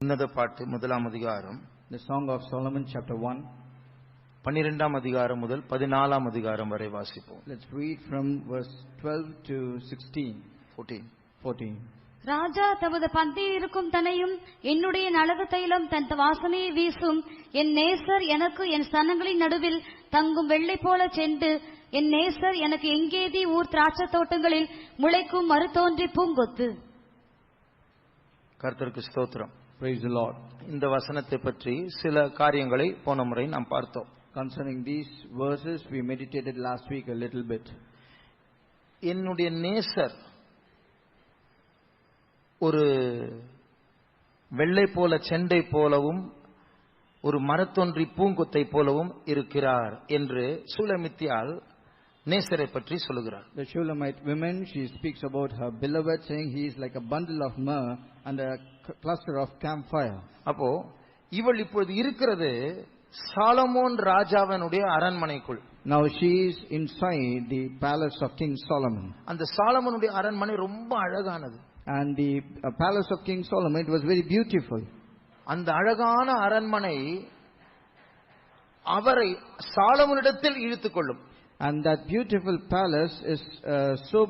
உன்னத பாட்டு முதலாம் அதிகாரம், The Song of Solomon, chapter 1. 12ஆம் அதிகாரம் முதல் 14ஆம் அதிகாரம் வரை வாசிப்போம். Let's read from verse 12 to 14. ராஜா தமது பந்தியில் இருக்கும் தன்னையும் என்னுடைய நலவு தைலம் தன் வாசனையை வீசும் என் நேசர் எனக்கு என் ஸ்தனங்களின் நடுவில் தங்கும் வெள்ளை போல சென்று என் நேசர் எனக்கு எங்கேதி ஊர் திராட்சை தோட்டங்களில் முளைக்கும் மறுதோன்றி பூங்கொத்து. கர்த்தருக்கு ஸ்தோத்திரம். Praise the Lord. இந்த வசனத்தை பற்றி சில காரியங்களை போன முறை நாம் பார்த்தோம். Concerning these verses, we meditated last week a little bit. என்னுடைய நேசர் ஒரு வெள்ளை போல செண்டை போலவும் ஒரு மரத்தொன்றி பூங்கொத்தை போலவும் இருக்கிறார் என்று சூலமித்தியால் நேசரை பற்றி சொல்லுகிறார். The Shulamite woman, she speaks about her beloved, saying he is like a bundle of myrrh and a cluster of campfire. அப்போ இவள் இப்பொழுது இருக்கிறது சாலமோன் ராஜாவினுடைய அரண்மனைக்குள். Now she is inside the palace of King Solomon. அந்த சாலமோனுடைய அரண்மனை ரொம்ப அழகானது. And the palace of King Solomon, it was very beautiful. அந்த அழகான அரண்மனை அவரை சாலமோனிடத்தில் இழுத்துக்கொள்ளும். And that beautiful palace is so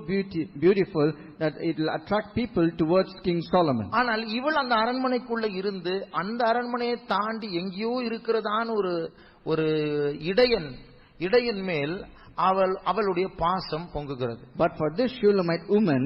beautiful that it will attract people towards King Solomon. ஆனால் இவள் அந்த அரண்மனைக்குள்ள இருந்து அந்த அரண்மனையை தாண்டி எங்கேயோ இருக்கிறதான ஒரு இடையன் மேல் அவளுடைய பாசம் பொங்குகிறது. But for this Shulamite woman,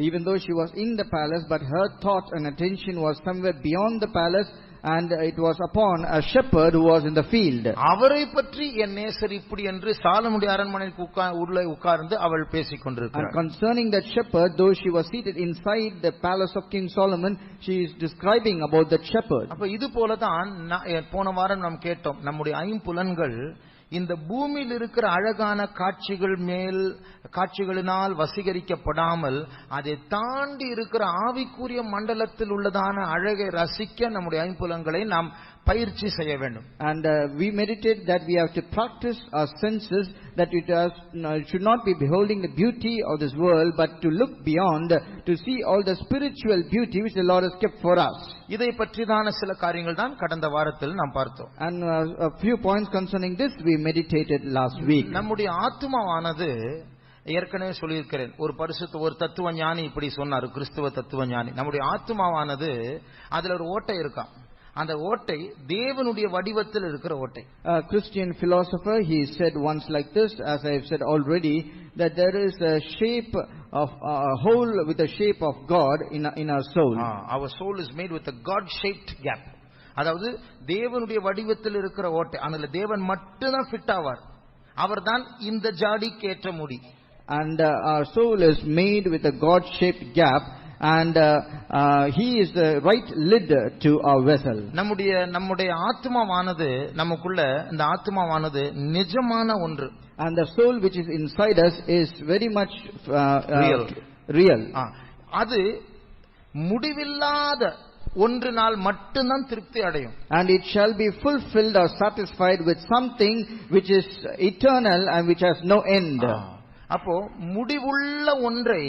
even though she was in the palace, but her thought and attention was somewhere beyond the palace, and it was upon a shepherd who was in the field. அவரை பற்றி என் நேசர் இப்படி என்று சாலமோனுடைய அரண்மனைக்கு உள்ளே உட்கார்ந்து அவள் பேசிக் கொண்டிருக்கிறாள். And concerning that shepherd, though she was seated inside the palace of King Solomon, she is describing about that shepherd. அப்ப இது போல தான் போன வாரம் நாம் கேட்டோம், நம்முடைய ஐம்புலன்கள் இந்த பூமியில் இருக்கிற அழகான காட்சிகளினால் வசீகரிக்கப்படாமல் அதை தாண்டி இருக்கிற ஆவிக்குரிய மண்டலத்தில் உள்ளதான அழகை ரசிக்க நம்முடைய ஐம்புலன்களை நாம் பயிற்சி செய்ய வேண்டும். And we meditate that we have to practice our senses, that it should not be beholding the beauty of this world, but to look beyond, to see all the spiritual beauty which the Lord has kept for us. இதை பற்றிதான சில காரியங்கள் தான் கடந்த வாரத்தில் நாம் பார்த்தோம். And a few points concerning this we meditated last week. நம்முடைய ஆத்துமாவானது, ஏற்கனவே சொல்லியிருக்கிறேன், ஒரு தத்துவ ஞானி இப்படி சொன்னார், கிறிஸ்துவ தத்துவ ஞானி. நம்முடைய ஆத்துமாவானது அதுல ஒரு ஓட்டை இருக்கா, அந்த ஓட்டை தேவனுடைய வடிவத்தில் இருக்கிற ஓட்டை. A Christian philosopher, he said once like this, as I have said already, that there is a shape of a hole with the shape of God in our soul. Our soul is made with a God shaped gap. அதாவது தேவனுடைய வடிவத்தில் இருக்கிற ஓட்டை, அதுல தேவன் மட்டும்தான் fit ஆவார், அவர்தான் இந்த ஜாடிக்கு ஏற்ற முடி. And our soul is made with a God shaped gap, and he is the right lid to our vessel. நம்முடைய ஆத்மாவானது, நமக்குள்ள இந்த ஆத்மாவானது நிஜமான ஒன்று. And the soul which is inside us is very much real. அது முடிவில்லாத ஒன்றினால் மட்டும்தான் திருப்தி அடையும். And it shall be fulfilled or satisfied with something which is eternal and which has no end. அப்போ முடிவுள்ள ஒன்றை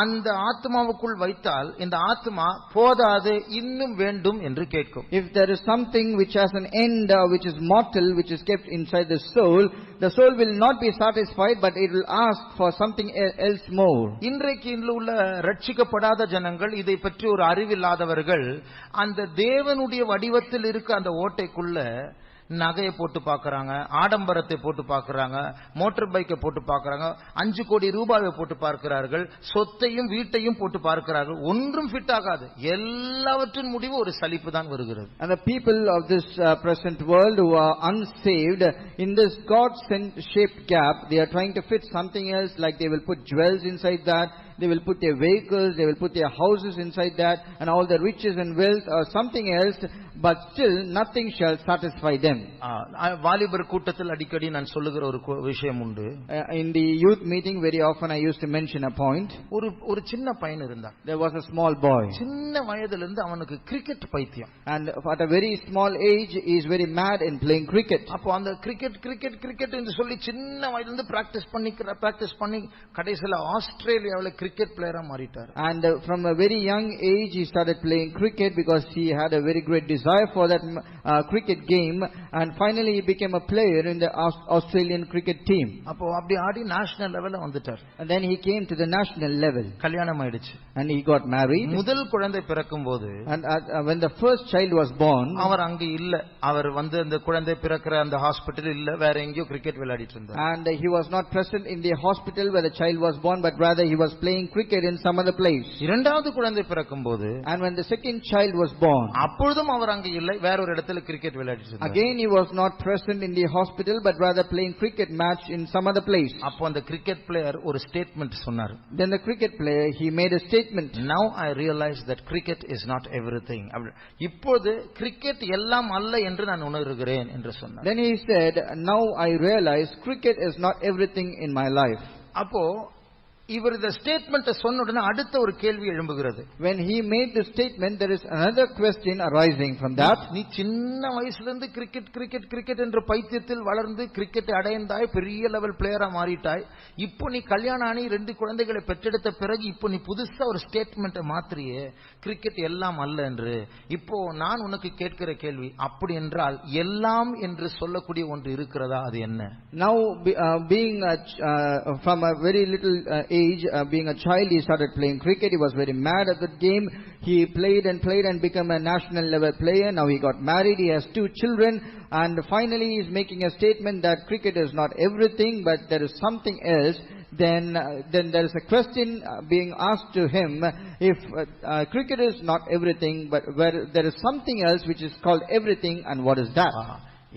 அந்த ஆத்மாவுக்குள் வைத்தால் இந்த ஆத்மா போதாது, இன்னும் வேண்டும் என்று கேட்கும். If there is something which has an end, which is mortal, which is kept inside the soul will not be satisfied, but it will ask for something else more. இன்றைக்கு உள்ள ரட்சிக்கப்படாத ஜனங்கள், இதை பற்றி ஒரு அறிவில்லாதவர்கள், அந்த தேவனுடைய வடிவத்தில் இருக்க அந்த ஓட்டைக்குள்ள நகையை போட்டு பார்க்கறாங்க, ஆடம்பரத்தை போட்டு பார்க்கறாங்க, மோட்டார் பைக்கை போட்டு பார்க்கறாங்க, 5 கோடி ரூபாயை போட்டு பார்க்கிறார்கள், சொத்தையும் வீட்டையும் போட்டு பார்க்கிறார்கள், ஒன்றும் ஃபிட் ஆகாது. எல்லாவற்றின் முடிவு ஒரு சலிப்பு தான் வருகிறது. And the people of this present world who are unsaved, in this God shaped gap, they are trying to fit something else, like they will put jewels inside that, they will put their vehicles, they will put their houses inside that, and all the riches and wealth or something else, but still nothing shall satisfy them. வாலிபர் கூட்டத்தில் அடிக்கடி நான் சொல்லுகிற ஒரு விஷயம் உண்டு. In the youth meeting, very often I used to mention a point. ஒரு சின்ன பையன் இருந்தான். There was a small boy. சின்ன வயதிலிருந்து அவனுக்கு கிரிக்கெட் பைத்தியம். And at a very small age, he is very mad in playing cricket. அப்போ அந்த கிரிக்கெட் என்று சொல்லி சின்ன வயதிலிருந்து பிராக்டிஸ் பண்ணி கடைசில ஆஸ்திரேலியாவுல கிரிக்கெட் பிளேயரா மாறிட்டார். And from a very young age, he started playing cricket because he had a very great desire for that cricket game. And finally, he became a player in the Australian cricket team. அப்போ அப்படி ஆடி national லெவல்ல வந்துட்டார். And then he came to the national level. கல்யாணம் ஆயிடுச்சு. And he got married. முதல் குழந்தை பிறக்கும்போது, and when the first child was born, அவர் அங்க இல்ல. அவர் வந்து அந்த குழந்தை பிறக்கிற அந்த ஹாஸ்பிடல் இல்ல, வேற எங்கேயோ கிரிக்கெட் விளையாடிட்டு இருந்தார். And he was not present in the hospital where the child was born, but rather he was playing cricket in some other place. இரண்டாவது குழந்தை பிறக்கும்போது, and when the second child was born, அப்பொழுதும் அவர் அங்க இல்ல, வேற ஒரு இடத்துல கிரிக்கெட் விளையாடிட்டு இருந்தார். again he was not present in the hospital, but rather playing cricket match in some other place. அப்போ அந்த கிரிக்கெட் பிளேயர் ஒரு ஸ்டேட்மென்ட் சொன்னார். Then the cricket player, he made a statement. Now I realize that cricket is not everything. இப்போது cricket எல்லாம் அல்ல என்று நான் உணர்கிறேன் என்று சொன்னார். Then he said, now I realize cricket is not everything in my life. அப்போ இவர் இந்த ஸ்டேட்மென்ட் சொன்ன உடனே அடுத்த ஒரு கேள்வி எழும்புகிறது. When he made the statement, there is another question arising from that. நீ சின்ன வயசுல இருந்து கிரிக்கெட் என்ற பைத்தியத்தில் வளர்ந்து கிரிக்கெட் அடைந்தாய், பெரிய லெவல் பிளேயரா மாறிட்டாய். இப்போ நீ கல்யாணம் ஆனி 2 குழந்தைகளை பெற்றெடுத்த பிறகு இப்போ நீ புதுசா ஒரு ஸ்டேட்மெண்ட் மாத்திரியே, கிரிக்கெட் எல்லாம் அல்ல என்று. இப்போ நான் உனக்கு கேட்கிற கேள்வி, அப்படி என்றால் எல்லாம் என்று சொல்லக்கூடிய ஒன்று இருக்கிறதா? அது என்ன? Now being from a very little age, being a child, he started playing cricket. He was very mad at the game. He played and became a national level player. Now he got married. He has 2 children, and finally he is making a statement that cricket is not everything, but there is something else. Then there is a question being asked to him, if cricket is not everything, but where there is something else which is called everything, and what is that?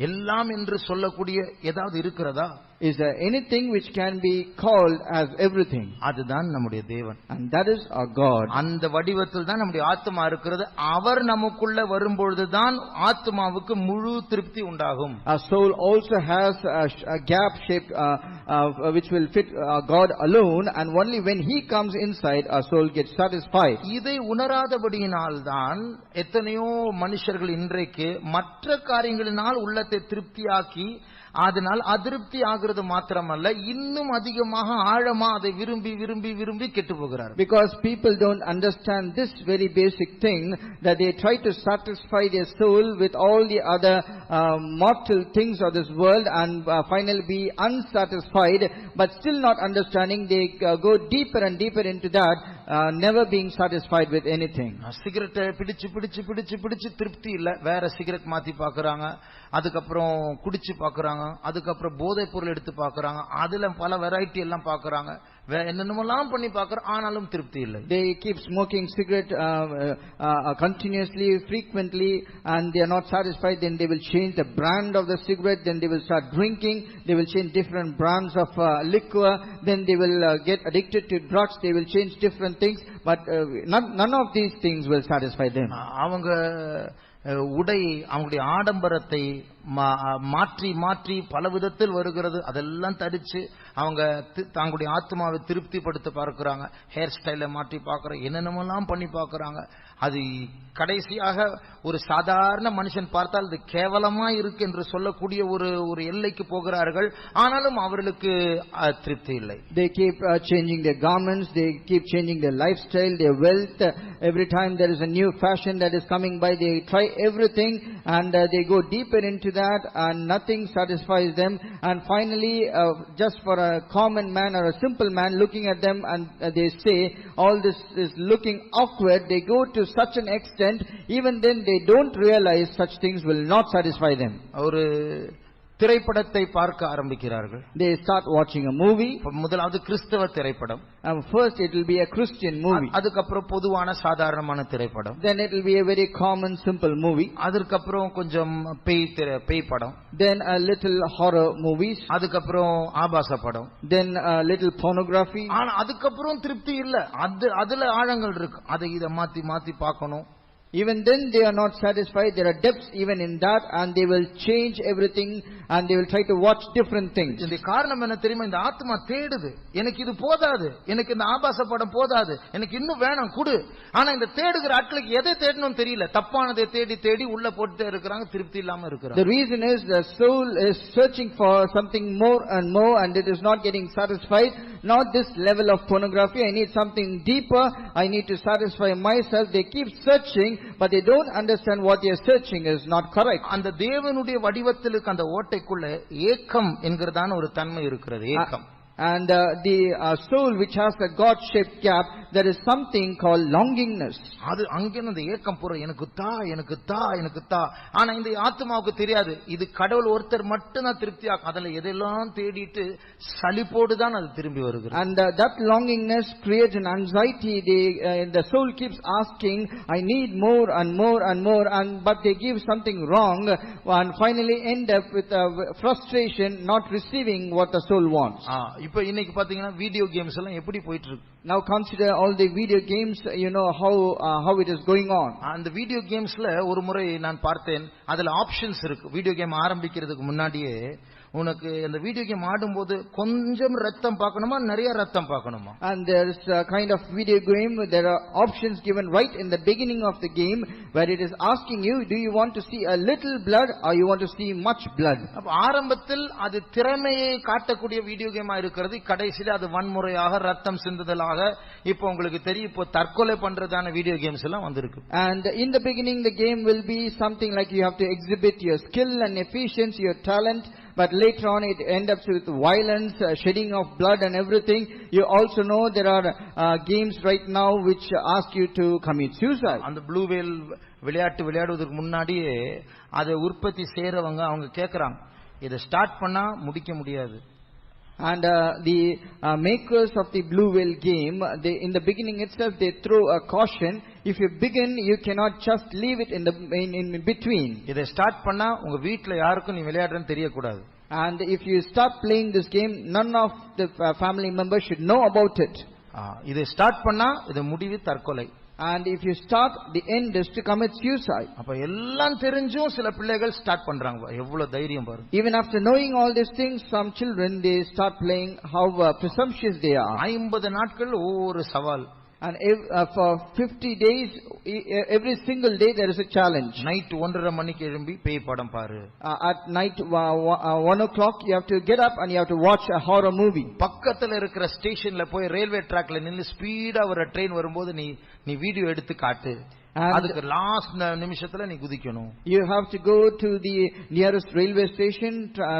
எல்லாம் என்று சொல்லக்கூடிய ஏதாவது இருக்கிறதா? Is there anything which can be called as everything? அதுதான் நம்முடைய தேவன். And that is our God. அந்த வடிவத்தில் தான் நம்முடைய ஆத்மா இருக்கிறது. அவர் நமக்குள்ள வரும்பொழுது தான் ஆத்மாவுக்கு முழு திருப்தி உண்டாகும். Our soul also has a gap shaped which will fit God alone, and only when he comes inside our soul gets satisfied. இதை உணராதபடியினால் தான் எத்தனையோ மனுஷர்கள் இன்றைக்கு மற்ற காரியங்களினால் உள்ளத்தை திருப்தியாக்கி அதனால் அதிருப்தி ஆகிறது மாத்திரமல்ல, இன்னும் அதிகமாக ஆழமா அதை விரும்பி கெட்டு போகிறார். Because people don't understand this very basic thing, that they try to satisfy their soul with all the other mortal things of this world, and finally be unsatisfied, but still not understanding. They go deeper and deeper into that, never being satisfied with anything. சிகரெட்டை பிடிச்சு திருப்தி இல்ல, வேற cigarette மாத்தி பாக்குறாங்க, அதுக்கப்புறம் குடிச்சு பாக்குறாங்க, அதுக்கப்புறம் போதை பொருள் எடுத்து பாக்குறாங்க, அதுல பல வெரைட்டி எல்லாம் பாக்குறாங்க, என்னென்னமெல்லாம் பண்ணி பாக்குற, ஆனாலும் திருப்தி இல்லை. They keep smoking cigarette continuously, frequently, and they are not satisfied. Then they will change the brand of the cigarette. Then they will start drinking. They will change different brands of liquor. Then they will get addicted to drugs. They will change different things, but none of these things will satisfy them. அவங்க உடை, அவங்களுடைய ஆடம்பரத்தை மாற்றி பல விதத்தில் வருகிறது, அதெல்லாம் தரிச்சு அவங்க தங்களுடைய ஆத்மாவை திருப்திப்படுத்த பார்க்கிறாங்க. ஹேர் ஸ்டைலை மாற்றி பார்க்கறாங்க, என்னென்னமெல்லாம் பண்ணி பார்க்கறாங்க. அது கடைசியாக ஒரு சாதாரண மனுஷன் பார்த்தால் இது கேவலமா இருக்கு என்று சொல்லக்கூடிய ஒரு எல்லைக்கு போகிறார்கள். ஆனாலும் அவர்களுக்கு திருப்தி இல்லை. They keep changing their garments, they keep changing their lifestyle, their wealth. Every time there is a new fashion that is coming by, they try everything, and they go deeper into that, and nothing satisfies them. And finally, just for a common man or a simple man looking at them, and they say all this is looking awkward, they go to such an extent, even then they don't realize such things will not satisfy them. ஒரு திரைப்படத்தை பார்க்க ஆரம்பிக்கிறார்கள். They start watching a movie. முதலாவது கிறிஸ்தவ திரைப்படம். First it will be a Christian movie. அதுக்கப்புறம் பொதுவான சாதாரணமான திரைப்படம். Then it will be a very common simple movie. அதுக்கப்புறம் கொஞ்சம் பேய் படம். Then a little horror movies. அதுக்கப்புறம் ஆபாச படம். Then a little pornography. ஆனா அதுக்கப்புறம் திருப்தி இல்ல, அதுல ஆழங்கள் இருக்கு, அதை இத மாத்தி பார்க்கணும். Even then they are not satisfied. There are depths even in that, and they will change everything, and they will try to watch different things. இந்த காரணம் என்ன தெரியுமா? இந்த ஆத்மா தேடுது. எனக்கு இது போதாது, எனக்கு இந்த ஆபாச படம் போதாது, எனக்கு இன்னும் வேணும் குடு. ஆனா இந்த தேடுகிற ஆட்களுக்கு எதை தேடணும்னு தெரியல. தப்பானதை தேடி தேடி உள்ள போட்டுட்டே இருக்காங்க, திருப்தி இல்லாம இருக்காங்க. The reason is the soul is searching for something more and more, and it is not getting satisfied. Not this level of pornography. I need something deeper. I need to satisfy myself. They keep searching, but they don't understand what they are searching is not correct. அந்த தேவனுடைய வடிவத்திலுக்கு அந்த ஓட்டைக்குள்ள ஏக்கம் என்கிறதான ஒரு தன்மை இருக்கிறது. ஏக்கம். And the soul which has a God-shaped gap, there is something called longingness. அது அங்கே அந்த ஏக்கம் புற எனக்கு தா எனக்கு தா எனக்கு தா. ஆனா இந்த ஆத்மாவுக்கு தெரியாது, இது கடவுள் ஒருத்தர் மட்டும் தான் திருப்தியாக்கும். அதுல எதெல்லாம் தேடிட்டு சலிப்போடு தான் அது திரும்பி வருகிறது. And that longingness creates an anxiety. The soul keeps asking, I need more and more and more, but they give something wrong, and finally end up with frustration, not receiving what the soul wants. இப்ப இன்னைக்கு பாத்தீங்கன்னா video games எல்லாம் எப்படி போயிட்டு இருக்கு? Now consider all the video games, you know how it is going on. அந்த video கேம்ஸ்ல ஒரு முறை நான் பார்த்தேன், அதுல ஆப்ஷன்ஸ் இருக்கு. வீடியோ கேம் ஆரம்பிக்கிறதுக்கு முன்னாடியே உனக்கு அந்த வீடியோ கேம் ஆடும்போது கொஞ்சம் ரத்தம் பார்க்கணுமா நிறைய ரத்தம் பார்க்கணுமா? And there is a kind of video game, there are options given right in the beginning of the game where it is asking you, do you want to see a little blood or you want to see much blood? அப்ப ஆரம்பத்தில் அது திறமையை காட்டக்கூடிய video கேமா இருக்கிறது, கடைசியில அது வன்முறையாக ரத்தம் சிந்துதலாக இப்போ உங்களுக்கு தெரியும், இப்போ தற்கொலை பண்றதான வீடியோ கேம்ஸ் எல்லாம் வந்திருக்கு. And in the beginning the game will be something like you have to exhibit your skill and efficiency, your talent, but later on it ends up with violence, shedding of blood and everything. You also know there are games right now which ask you to commit suicide. அந்த blue whale விளையாடுவதற்கு முன்னாடியே அதை உற்பத்தி செய்யறவங்க அவங்க கேக்குறாங்க, இதை start பண்ணா முடிக்க முடியாது. And the makers of the blue whale game, in the beginning itself they throw a caution. If you begin, you cannot just leave it in between. இதை ஸ்டார்ட் பண்ணா உங்க வீட்ல யாருக்கும் நீ விளையாடுறன்னு தெரியக்கூடாது. And if you start playing this game, none of the family members should know about it. இதை start பண்ணா இது முடிவு தற்கொலை. And if you start, the end is to commit suicide. அப்ப எல்லாம் தெரிஞ்சும் சில பிள்ளைகள் ஸ்டார்ட் பண்றாங்க, எவ்வளவு தைரியம் பாருங்க. Even after knowing all these things, some children they start playing. How presumptuous they are. 50 நாட்கள் ஒவ்வொரு சவால். And for 50 days, every single day there is a challenge. Night 1:30 மணிக்கு எழும்பி பேய் படம் பாரு. At night 1 o'clock you have to get up and you have to watch a horror movie. பக்கத்துல இருக்கிற ஸ்டேஷன்ல போய் ரயில்வே ட்ராக்ல நின்னு ஸ்பீடா ஒரு ட்ரெயின் வரும்போது நீ வீடியோ எடுத்து காட்டு. அதுக்கு லாஸ்ட் நிமிஷத்துல நீ குதிக்கணும். You have to go to the nearest railway station,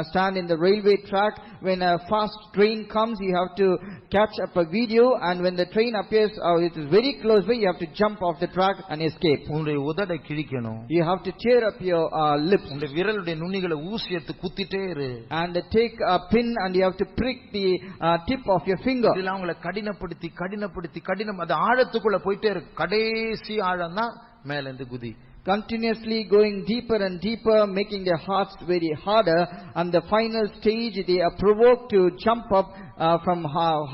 stand in the railway track. When a fast train comes, you have to catch up a video, and when the train appears, it is very close by, you have to jump off the track and escape. உன்னுடைய உதடை கிழிக்கணும். You have to tear up your lips. உன்னுடைய விரலுடைய நுனிகளை ஊசி எடுத்து குத்திட்டே இரு. And take a pin and you have to prick the tip of your finger. இதெல்லாம் உங்களை கடினப்படுத்தி அது ஆழத்துக்குள்ள போயிட்டே இருக்கு. கடைசி ஆழம் தான் மேலிருந்து குதி. Continuously going deeper and deeper, making their hearts very harder, and the final stage they are provoked to jump up from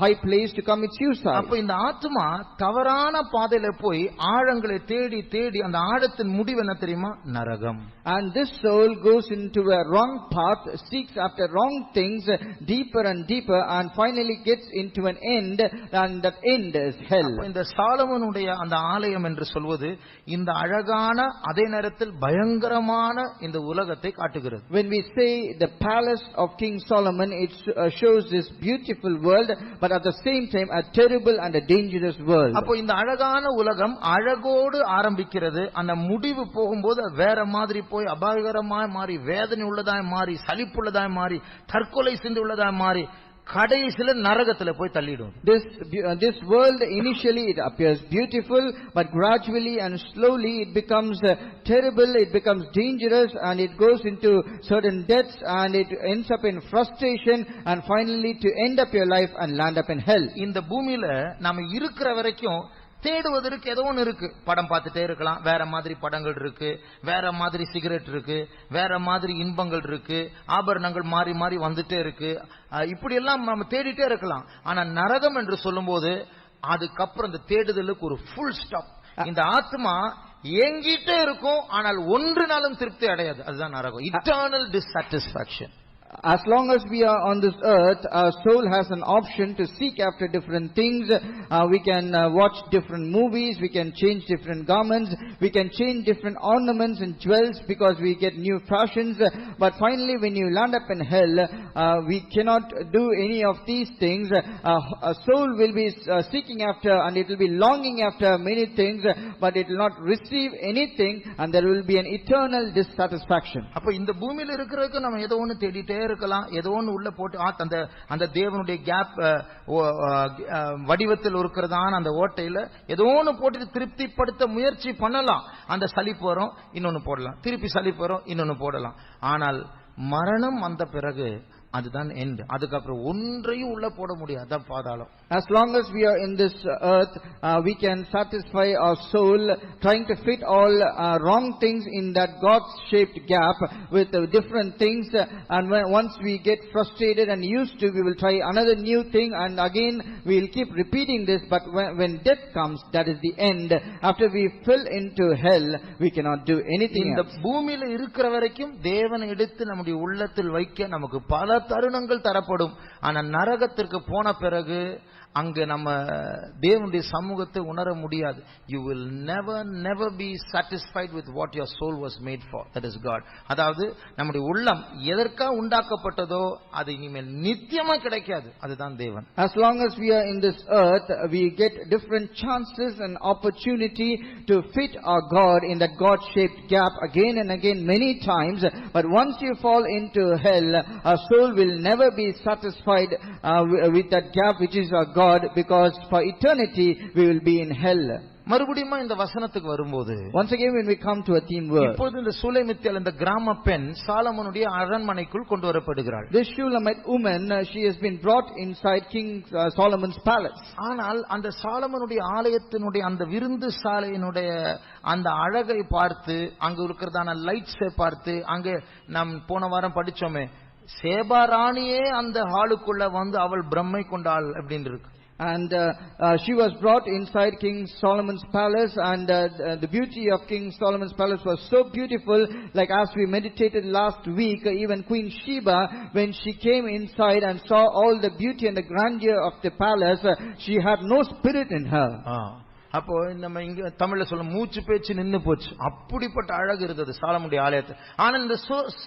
high place to commit suicide. அப்ப இந்த ஆத்மா தவறான பாதையில போய் ஆழங்களை தேடி தேடி அந்த ஆழத்தின் முடிவு என்ன தெரியுமா? நரகம். And this soul goes into a wrong path, seeks after wrong things, deeper and deeper, and finally gets into an end, and that end is hell. இந்த சாலமோனுடைய அந்த ஆலயம் என்று சொல்வது இந்த அழகான அதே நேரத்தில் பயங்கரமான இந்த உலகத்தை காட்டுகிறது. When we say the palace of King Solomon, it shows this beautiful world, but at the same time a terrible and a dangerous world. அப்போ இந்த அழகான உலகம் அழகோடு ஆரம்பிக்கிறது, அந்த முடிவு போகும்போது வேற மாதிரி போய் அபாயகரமாய் மாறி, வேதனை உள்ளதாய் மாறி, சலிப்புள்ளதாய் மாறி, தற்கொலை சிந்து உள்ளதாய் மாறி, கடைசில நரகத்துல போய் தள்ளிடும். This world initially it appears beautiful, but gradually and slowly it becomes terrible, it becomes dangerous, and it goes into certain depths, and it ends up in frustration, and finally to end up your life and land up in hell. இந்த பூமியில நாம இருக்கிற வரைக்கும் தேடுவதற்கு ஏதோ ஒன்று இருக்கு. படம் பார்த்துட்டே இருக்கலாம், வேற மாதிரி படங்கள் இருக்கு, வேற மாதிரி சிகரெட் இருக்கு, வேற மாதிரி இன்பங்கள் இருக்கு, ஆபரணங்கள் மாறி மாறி வந்துட்டே இருக்கு. இப்படி எல்லாம் நம்ம தேடிட்டே இருக்கலாம். ஆனா நரகம் என்று சொல்லும் போது அதுக்கப்புறம் இந்த தேடுதலுக்கு ஒரு ஃபுல் ஸ்டாப். இந்த ஆத்மா எங்கிட்டே இருக்கும், ஆனால் ஒன்றுனாலும் திருப்தி அடையாது. அதுதான் நரகம். Eternal டிஸ்சாட்டிஸ்பாக்சன். As long as we are on this earth, our soul has an option to seek after different things. We can watch different movies, we can change different garments, we can change different ornaments and jewels because we get new fashions. But finally, when you land up in hell, we cannot do any of these things. A soul will be seeking after, and it will be longing after many things, but it will not receive anything, and there will be an eternal dissatisfaction. அப்ப இந்த பூமியில இருக்கிறதுக்கு நம்ம ஏதோ ஒன்னு தேடிட்டே இருக்கலாம். ஏதோ ஒன்னு உள்ள போட்டு அந்த தேவனுடைய கேப் வடிவத்தில் இருக்கிறதான அந்த ஓட்டையில ஏதோ ஒன்னு போட்டு திருப்திப்படுத்த முயற்சி பண்ணலாம். அந்த சலிப்பு வரும், இன்னொன்னு போடலாம். திருப்பி சலிப்பு வரும், இன்னொன்னு போடலாம். ஆனால் மரணம் வந்த பிறகு அதுதான் எண்ட். அதுக்கப்புறம் ஒன்றையும் உள்ள போட முடியாது. அதான் பாதாளம். As long as we are in this earth, we can satisfy our soul, trying to fit all wrong things in that God-shaped gap with different things. And once we get frustrated and used to, we will try another new thing, and again we will keep repeating this. But when death comes, that is the end. After we fell into hell, we cannot do anything else. இந்த பூமியில இருக்கிற வரைக்கும் தேவனை எடுத்து நம்முடைய உள்ளத்தில் வைக்க நமக்கு பல தருணங்கள் தரப்படும். ஆனா நரகத்திற்கு போன பிறகு அங்க நம்ம தேவனுடைய சமூகத்தை உணர முடியாது. You will never be satisfied with what your soul was made for. That is God. அதாவது நம்முடைய உள்ளம் எதற்காக உண்டாக்கப்பட்டதோ அது இனிமேல் நித்தியமா கிடைக்காது. அதுதான் தேவன். As long as we are in this earth, we get different chances and opportunity to fit our God in that God-shaped gap again and again many times. But once you fall into hell, our soul will never be satisfied with that gap which is our God, because for eternity we will be in hell. மறுபடியும் இந்த வசனத்துக்கு வரும்போது, once again when we come to a theme word, இப்போது இந்த சூலேமித்தியால் இந்த கிராம பெண் சாலமோனுடைய அரண்மனைக்குள் கொண்டு வரப்படுகிறாள். This Shulamite woman, she has been brought inside King Solomon's palace. ஆனால் அந்த சாலமோனுடைய ஆலயத்தினுடைய அந்த விருந்து சாலையினுடைய அந்த அழகை பார்த்து, அங்க இருக்கிறதான லைட்ஸை பார்த்து, அங்க நாம் போன வாரம் படிச்சோமே, சேபா ராணியே அந்த ஹாலுக்குள்ள வந்து அவள் பிரம்மை கொண்டாள் அப்படின்னு இருக்கு. And she was brought inside King Solomon's palace, and the beauty of King Solomon's palace was so beautiful, like as we meditated last week, even Queen Sheba, when she came inside and saw all the beauty and the grandeur of the palace, she had no spirit in her. அப்போ நம்ம இங்க தமிழ்ல சொல்ல மூச்சு பேச்சு நின்னு போச்சு. அப்படிப்பட்ட அழகு இருந்தது சாலமோனுடைய ஆலயத்தை. ஆனா இந்த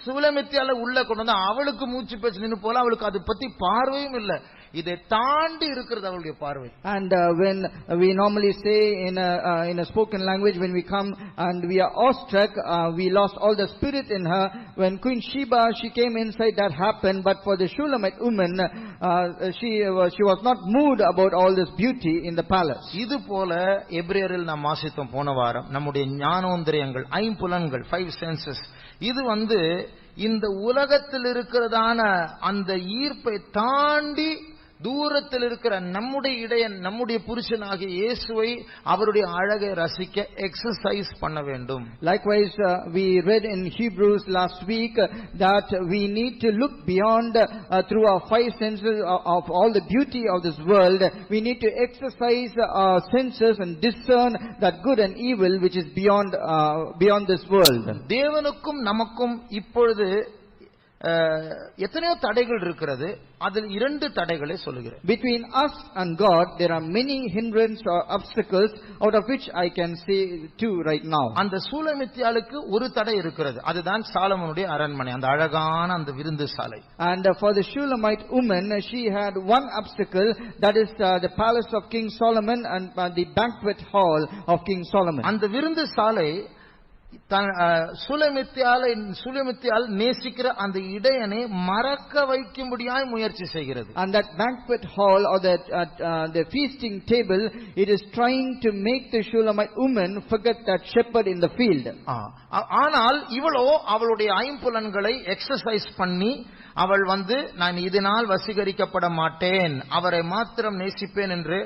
சூலேமித்தியால உள்ள கொண்டு வந்து அவளுக்கு மூச்சு பேச்சு நின்னு போல, அவளுக்கு அதை பத்தி பார்வையும் இல்லை. இதை தாண்டி இருக்கிறது அவளுடைய பார்வை. And when we normally say in a spoken language, when we come and we are awestruck, we lost all the spirit in her. When Queen Sheba, she came inside, that happened. But for the Shulamite woman, she was not moved about all this beauty in the palace. இது போல எபிரேயரில் நாம் வாசித்தோம் போன வாரம், நம்முடைய ஞானோந்திரியங்கள், ஐம்புலன்கள், 5 senses, இது இந்த உலகத்தில் இருக்கிறதான அந்த ஈர்ப்பை தாண்டி தூரத்தில் இருக்கிற நம்முடைய இடையன், நம்முடைய புருஷனாகிய இயேசுவை, அவருடைய அழகை ரசிக்க எக்ஸசைஸ் பண்ண வேண்டும். Likewise, we read in Hebrews last week that we need to look beyond through our 5 senses of all the beauty of this world. We need to exercise our senses and discern that good and evil which is beyond this world. தேவனுக்கும் நமக்கும் இப்பொழுது எத்தனையோ தடைகள் இருக்கிறது. அதில் 2 தடைகளை சொல்லுகிறேன். Between us and God there are many hindrances or obstacles, out of which I can say 2 right now. அந்த சூலேமித்தியாளுக்கு ஒரு தடை இருக்கிறது. அதுதான் சாலமோனுடைய அரண்மனை, அந்த அழகான அந்த விருந்து சாலை. And for the Shulamite woman, she had one obstacle, that is the palace of King Solomon and the banquet hall of King Solomon. அந்த விருந்து சாலை சூலேமித்தியால் நேசிக்கிற அந்த இடையனை மறக்க வைக்கும்படியாய் முயற்சி செய்கிறது. And that banquet hall or that the feasting table, it is trying to make the Shulamite woman forget that shepherd in the field. ஆனால் இவளோ அவளுடைய ஐம்புலன்களை எக்ஸசைஸ் பண்ணி, அவள் நான் இதனால் வசீகரிக்கப்பட மாட்டேன், அவரை மாத்திரம் நேசிப்பேன் என்று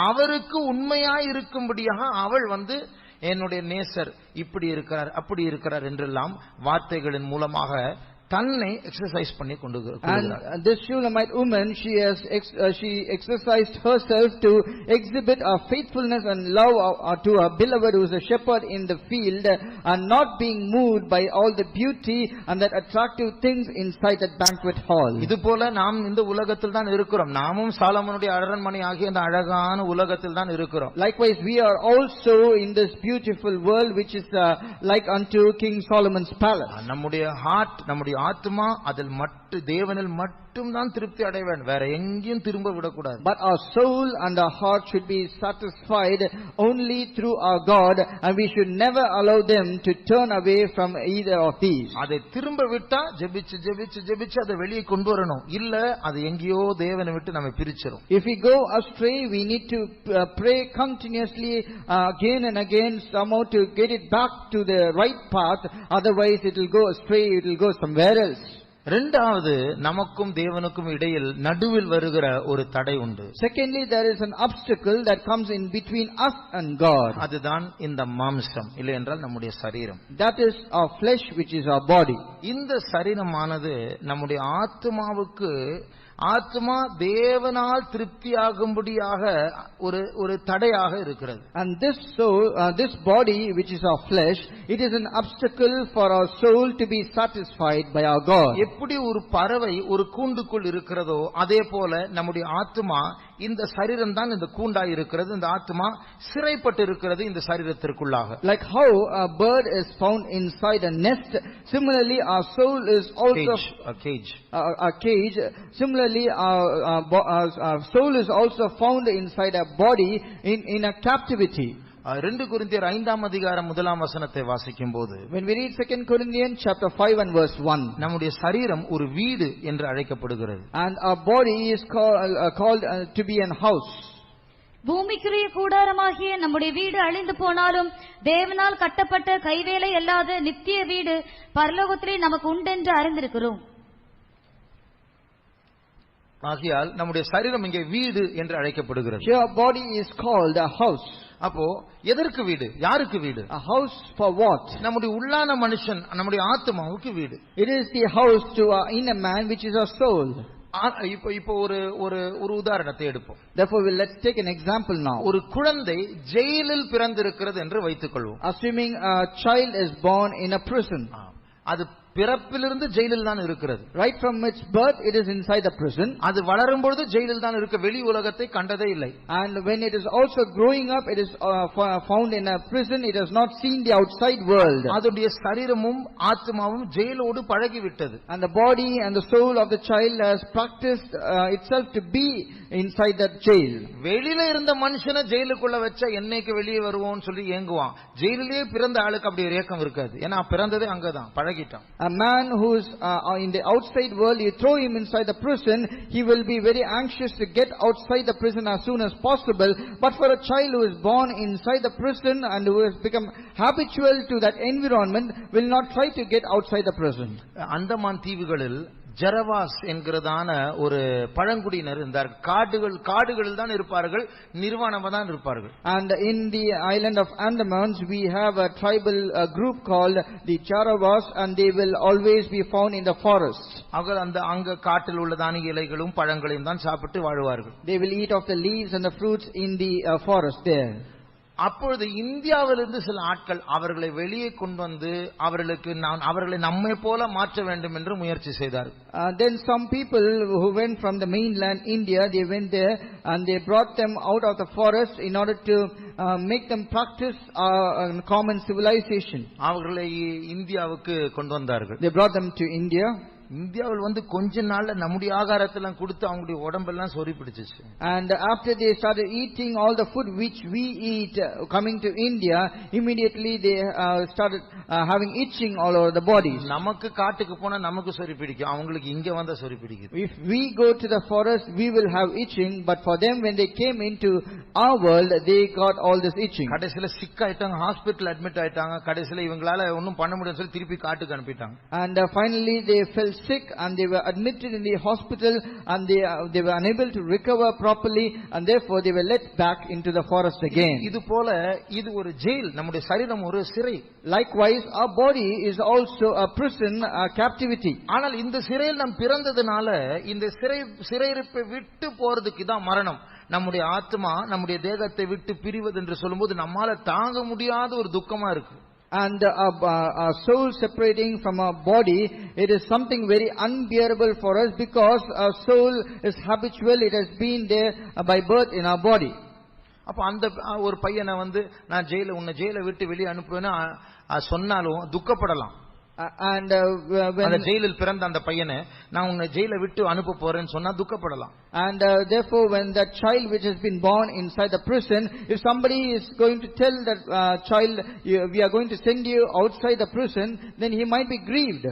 அவருக்கு உண்மையாய் இருக்கும்படியாக அவள் என்னுடைய நேசர் இப்படி இருக்கிறார் அப்படி இருக்கிறார் என்றெல்லாம் வார்த்தைகளின் மூலமாக தன்னை எக்ஸசைஸ் பண்ணி கொண்டு And this Shulamite woman, she exercised herself to exhibit a faithfulness and love to her beloved who is a shepherd in the field, and not being moved by all the beauty and that attractive things inside that banquet hall. இதுபோல நாம் இந்த உலகத்தில் தான் இருக்கிறோம். நாமும் சாலமோனுடைய அரண்மனை ஆகிய இந்த அழகான உலகத்தில் தான் இருக்கிறோம். Likewise, we are also in this beautiful world which is like unto King Solomon's palace. நம்முடைய ஹார்ட், நம்முடைய ஆத்மா அதில் தேவனில் மட்டும் தான் திருப்தி அடைய வேண்டும், வேற எங்கேயும் திரும்ப விடக்கூடாது. But our soul and our heart should be satisfied only through our God, and we should never allow them to turn away from either of these. அதை திரும்ப விட்டா ஜெபிச்சு ஜெபிச்சு ஜெபிச்சு அதை வெளியே கொண்டு வரணும், இல்ல அது எங்கேயோ தேவனை விட்டு நம்ம பிரிச்சிரும். If we go astray, we need to pray continuously again and again somehow to get it back to the right path, otherwise it will go astray, it will go somewhere else. இரண்டாவது, நமக்கும் தேவனுக்கும் இடையில் நடுவில் வருகிற ஒரு தடை உண்டு. Secondly, there is an obstacle that comes in between us and God. அதுதான் இந்த மாம்சம், இல்லை என்றால் நம்முடைய சரீரம். That is our flesh, which is our body. இந்த சரீரமானது நம்முடைய ஆத்மாவுக்கு, ஆத்மா தேவனால் திருப்தியாகும்படியாக ஒரு தடையாக இருக்கிறது. And this body which is our flesh, it is an obstacle for our soul to be satisfied by our God. எப்படி ஒரு பறவை ஒரு கூண்டுக்குள் இருக்கிறதோ அதே போல நம்முடைய ஆத்மா இந்த சரீரம் தான் இந்த கூண்டாய் இருக்கிறது, இந்த ஆத்மா சிறைப்பட்டு இருக்கிறது இந்த சரீரத்திற்குள்ளாக. Like how a bird is found inside a nest, similarly our soul is also a cage. Similarly our soul is also found inside a body in a captivity. 2 கொரிந்தியர் 5ஆம் அதிகாரம் 1ஆம் வசனத்தை வாசிக்கும்போது, when we read 2 Corinthians chapter 5 and verse 1, நம்முடைய சரீரம் ஒரு வீடு என்று அழைக்கப்படுகிறது. And our body is called to be an house. பூமிக்குரிய கூடாரமாகிய நம்முடைய வீடு அழிந்து போனாலும் தேவனால் கட்டப்பட்ட கைவேலை அல்லாத நித்திய வீடு பரலோகத்திலே நமக்கு உண்டென்று அறிந்திருக்கிறோம். ஆகையால் நம்முடைய சரீரம் இங்கே வீடு என்று அழைக்கப்படுகிறது. Your body is called a house. அப்போ எதற்கு வீடு, யாருக்கு வீடு? A house for what? நம்முடைய உள்ளான மனுஷன், நம்முடைய ஆத்மாவுக்கு வீடு. It is the house to our inner man, which is our soul. இப்போ ஒரு உதாரணத்தை எடுப்போம். Therefore let's take an example now. ஒரு குழந்தை ஜெயிலில் பிறந்திருக்கிறது என்று வைத்துக்கொள்வோம். Assuming a child is born in a prison. அது பிறப்பிலிருந்து ஜெயிலில் தான் இருக்கிறது. Right from its birth it is inside the prison. அது வளரும் பொழுது ஜெயிலில் தான் இருக்க, வெளி உலகத்தை கண்டதே இல்லை. And when it is also growing up, it is found in a prison. It has not seen the outside world. அதோடைய சரீரமும் ஆத்மாவும் ஜெயிலோடு பழகிவிட்டது. And the body and the soul of the child has practiced itself to be inside that jail. வெளியில இருந்த மனுஷனை ஜெயிலுக்குள்ள வச்சா என்னைக்கு வெளியே வருவோம்னு சொல்லி ஏங்குவான். ஜெயிலிலே பிறந்த ஆளுக்கு அப்படி ஒரு ஏக்கம் இருக்காது, ஏன்னா பிறந்ததே அங்கதான், பழகிட்டான். A man who is in the outside world, you throw him inside the prison, he will be very anxious to get outside the prison as soon as possible. But for a child who is born inside the prison and who has become habitual to that environment, will not try to get outside the prison. Andaman தீவுகளில் ஜரவாஸ் என்கிறதான ஒரு பழங்குடியினர் இருந்தார். காடுகளில் தான் இருப்பார்கள், நிர்வாணமா தான் இருப்பார்கள். And in the island of Andamans we have a tribal group called the Jaravas, and they will always be found in the forest. அங்க காட்டில் உள்ள தானிய இலைகளும் பழங்களையும் தான் சாப்பிட்டு வாழ்வார்கள். They will eat of the leaves and the fruits in the forest there. அப்பொழுது இந்தியாவிலிருந்து சில ஆட்கள் அவர்களை வெளியே கொண்டு வந்து அவர்களை நம்மை போல மாற்ற வேண்டும் என்று முயற்சி செய்தார். Then some people who went from the mainland India, they went there and they brought them out of the forest in order to make them practice common civilization. அவர்களை இந்தியாவுக்கு கொண்டு வந்தார்கள். They brought them to India. இந்தியாவில் வந்து கொஞ்ச நாள்ல நம்முடைய ஆகாரத்தெல்லாம் கொடுத்து அவங்களுடைய உடம்பெல்லாம் சொறி பிடிச்சிச்சு. And after they started eating all the food which we eat coming to India, immediately they started having itching all over the bodies. நமக்கு காட்டுக்கு போனா நமக்கு சொறி பிடிக்கும், அவங்களுக்கு இங்க வந்தா சொறி பிடிக்குது. If we go to the forest, we will have itching, but for them when they came into our world, they got all this itching. கடைசில சிக் ஆயிட்டாங்க, ஹாஸ்பிடல் அட்மிட் ஆயிட்டாங்க. கடைசில இவங்களால ஒன்னும் பண்ண முடியல சொல்லி திருப்பி காட்டுக்கு அனுப்பிட்டாங்க. And finally they fell sick and they were admitted in the hospital and they were unable to recover properly, and therefore they were let back into the forest again. இது போல இது ஒரு ஜெயில், நம்முடைய சரீரம் ஒரு சிறை. Likewise, our body is also a prison, a captivity. ஆனால் இந்த சிறையில் நாம் பிறந்ததுனால இந்த சிறையிருப்பை விட்டு போறதுக்கு தான் மரணம். நம்முடைய ஆத்மா நம்முடைய தேகத்தை விட்டு பிரிவது என்று சொல்லும்போது நம்மால தாங்க முடியாத ஒரு துக்கமா இருக்கு. And our soul separating from our body, it is something very unbearable for us, because our soul is habitual, it has been there by birth in our body. அப்ப அந்த ஒரு பையனை நான் உன்னை ஜெயில விட்டு வெளியே அனுப்புவேன்னு சொன்னாலும் துக்கப்படலாம். And அந்த ஜெயிலில் பிறந்த அந்த பையனை நான் உன்னை ஜெயில விட்டு அனுப்ப போறேன்னு சொன்னா துக்கப்படலாம். And therefore when that child which has been born inside the prison, if somebody is going to tell that child, we are going to send you outside the prison, then he might be grieved.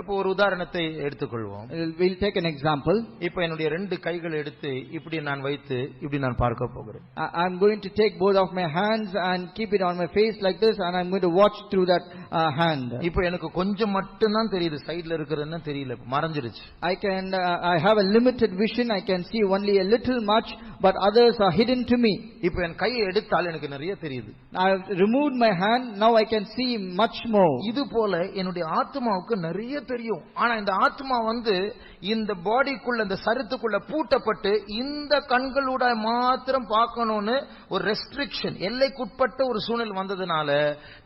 இப்போ ஒரு உதாரணத்தை எடுத்துக்கொள்வோம். We'll take an example. இப்போ என்னுடைய ரெண்டு கைகளை எடுத்து இப்படி நான் வைத்து இப்படி நான் பார்க்க போகிறேன். I'm going to take both of my hands and keep it on my face like this, and I'm going to watch through that hand. இப்போ எனக்கு கொஞ்சம் மட்டும் தான் தெரியுது, சைடுல இருக்குறதுன்னு தெரியல, மறைஞ்சிருச்சு. I have a limited vision, I can see only a little much, but others are hidden to me. இப்போ என் கையை எடுத்தால் எனக்கு நிறைய தெரியுது. I have removed my hand, now I can see much more. இது போல என்னுடைய ஆத்மாவுக்கு நிறைய தெரியும். ஆனா இந்த ஆத்மா இந்த பாடிக்குள்ள, இந்த சரீரத்துக்குள்ள பூட்டப்பட்டு இந்த கண்களோட மாத்திரம் பார்க்கணும்னு ஒரு ரெஸ்ட்ரிக்ஷன், எல்லைக்குட்பட்ட ஒரு சூழ்நிலை வந்ததுனால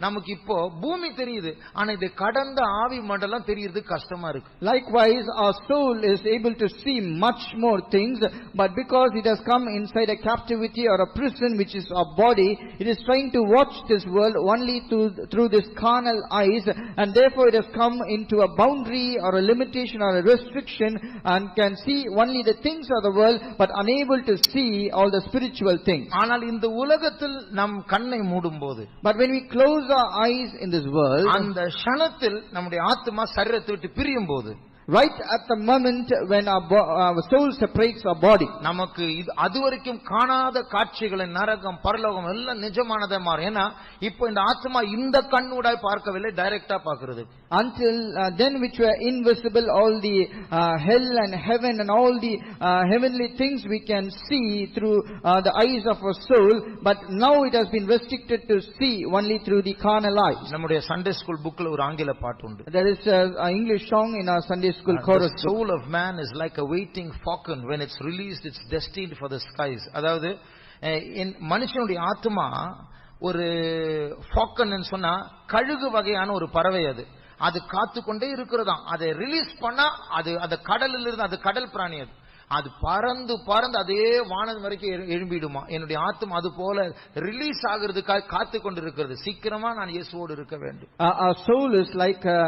நமக்கு இப்போ பூமி தெரியுது, ஆனா இது கடந்த ஆவி மண்டலம் தெரியுது கஷ்டமா இருக்கு. Likewise, our soul is able to see much more things, but because it has come inside a captivity or a prison which is our body, it is trying to watch this world only through this carnal eyes, and therefore it has come into a boundary or a limitation or a restriction, and can see only the things of the world but unable to see all the spiritual things. ஆனால் இந்த உலகத்தில் நம் கண்ணை மூடும்போது, but when we close our eyes in this world, அந்த க்ஷணத்தில் நம்முடைய ஆத்மா சரீரத்தை விட்டு பிரியும் போது, right at the moment when our soul separates our body, நமக்கு அதுவரைக்கும் காணாத காட்சிகளை, நரகம், பரலோகம் எல்லாம் நிஜமானதா மாறும். ஏன்னா இப்போ இந்த ஆத்மா இந்த கண்ணூடாய் பார்க்கவில்லை, டைரக்டா பார்க்கிறது. Until then which were invisible, all the hell and heaven and all the heavenly things we can see through the eyes of our soul, but now it has been restricted to see only through the carnal eyes. நம்முடைய Sunday school புக்ல ஒரு ஆங்கில பாட்டு உண்டு. There is an English song in our Sunday school chorus. The soul of man is like a waiting falcon, when it's released it's destined for the skies. அதாவது மனுஷனுடைய ஆத்மா ஒரு ஃபால்கன் சொன்னா கழுகு வகையான ஒரு பறவை, அது காத்து கொண்டே இருக்கிறதாம். அதை ரிலீஸ் பண்ணா அது கடலில் இருந்து, அது கடல் பிராணி, அது பறந்து பறந்து அதே வானம் வரைக்கும் எழும்பிடுமா. என்னுடைய ஆத்மா அது போல ரிலீஸ் ஆகிறதுக்காக காத்து கொண்டு இருக்கிறது. சீக்கிரமா நான் இயேசுவோடு இருக்க வேண்டும். Our soul is like a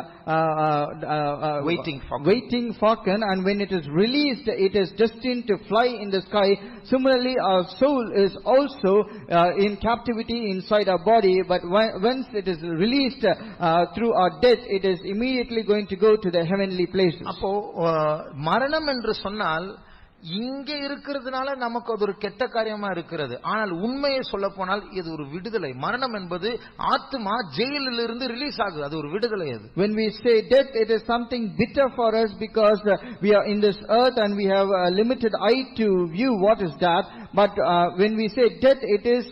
waiting falcon, and when it is released, it is destined to fly in the sky. Similarly, our soul is also in captivity inside our body, but once it is released through our death, it is immediately going to go to the heavenly places. அப்போ மரணம் என்று சொன்னால் இங்கே இருக்கிறதுனால நமக்கு அது ஒரு கெட்ட காரியமா இருக்கிறது. ஆனால் உண்மையை சொல்ல போனால் இது ஒரு விடுதலை. மரணம் என்பது ஆத்மா ஜெயிலில் இருந்து ரிலீஸ் ஆகுது, அது ஒரு விடுதலை. அது when we say death, it is something bitter for us, because we are in this earth and we have a limited eye to view what is that. But when we say death, it is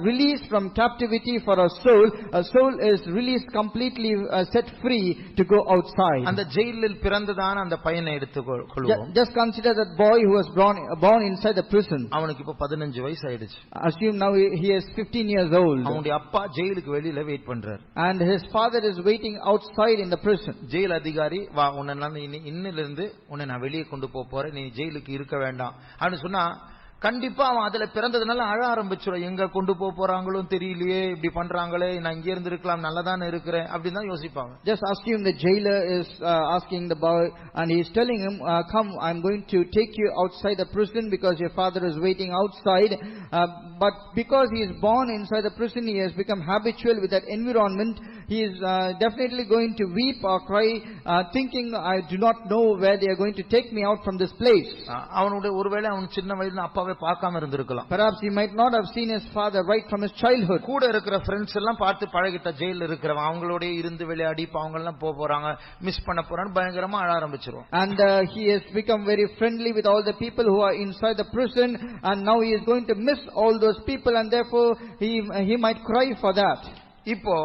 release from captivity for our soul. Our soul is released completely, set free to go outside. அந்த ஜெயிலில் பிறந்ததான அந்த பையனை எடுத்துக்கொள்வோம். Just consider that boy who was born inside the prison. அவனுக்கு இப்ப 15 வயசு ஆயிடுச்சு. Assume now he is 15 years old. அவனுடைய அப்பா ஜெயிலுக்கு வெளியில வெயிட் பண்றார். And his father is waiting outside in the prison. Jail அதிகாரி, வா உன்னை நான் இன்னிலிருந்து உன்னை நான் வெளியே கொண்டு போறேன், நீ ஜெயிலுக்கு இருக்க வேண்டாம் அப்படின்னு சொன்னா கண்டிப்பா அவன் அதுல பிறந்ததுனால அழ ஆரம்பிச்சிடும். எங்க கொண்டு போறாங்களோ தெரியலையே, இப்படி பண்றாங்களே, நான் இங்க இருந்து இருக்கலாம், நல்லதானே இருக்கிறேன் அப்படின்னு தான் யோசிப்பாங்க. Just assume the jailer is asking the boy, and he is telling him, come, I'm going to take you outside the prison because your father is waiting outside. But because he is born inside the prison, he has become habitual with that environment. he is definitely going to weep or cry, thinking, I do not know where they are going to take me out from this place. அவனுடைய ஒருவேளை அவன் சின்ன வயசுல அப்பாவை பார்க்காம இருந்திருக்கலாம். Perhaps he might not have seen his father right from his childhood. கூட இருக்கிற ஃப்ரெண்ட்ஸ் எல்லாம் பார்த்து பழகிட்ட, ஜெயில இருக்கிறவன் அவங்களோட இருந்து விளையாடி அவங்க எல்லாம் போறாங்க, மிஸ் பண்ண போறான்னு பயங்கரமா அழ ஆரம்பிச்சிருவான். And he has become very friendly with all the people who are inside the prison, and now he is going to miss all those people, and therefore he might cry for that. இப்போ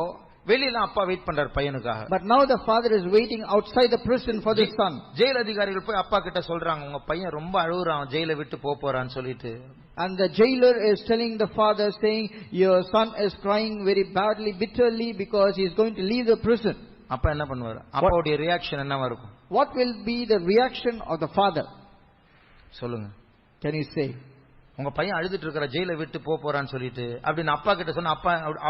வெளியில அப்பா wait பண்றார் பையனுக்காக. But now the father is waiting outside the prison for the son. Jail அதிகாரிகள் போய் அப்பா கிட்ட சொல்றாங்க, உங்க பையன் ரொம்ப அழுகுறான், ஜெயில விட்டு போறான்னு சொல்லிட்டு. And the jailer is telling the father, saying, your son is crying very badly, bitterly, because he is going to leave the prison. அப்பா என்ன பண்ணுவாரு? அப்பாவுடைய ரியாக்ஷன் என்னவா இருக்கும்? What will be the reaction of the father? சொல்லுங்க. Can you say? உங்க பையன் அழுதுட்டு இருக்கிற, ஜெயில விட்டு போறான்னு சொல்லிட்டு அப்படின்னு அப்பா கிட்ட சொன்னா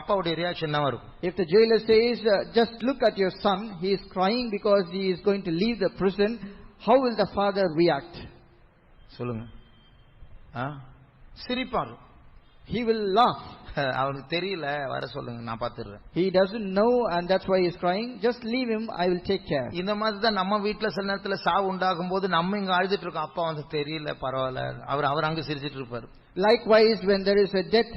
அப்பாவுடைய ரியாக்ஷன் என்னவா இருக்கும்? If the jailer says, just look at your son, he is crying because he is going to leave the prison, how will the father react? சொல்லுங்க. சிரிப்பாரு. He will laugh. அவனுக்கு தெரியல, வர சொல்லுங்க, நான் பாத்துறேன். He doesn't know, and that's why he is crying. Just leave him, I will take care. இந்த மாதிரி தான் நம்ம வீட்ல சில நேரத்துல சாவு உண்டாகும் போது நம்ம இங்க அழுதுட்டு இருக்கோம், அப்பா வந்து தெரியல, பரவாயில்ல, அவர் அங்க சிரிச்சிட்டு இருப்பாரு. Likewise, when there is a death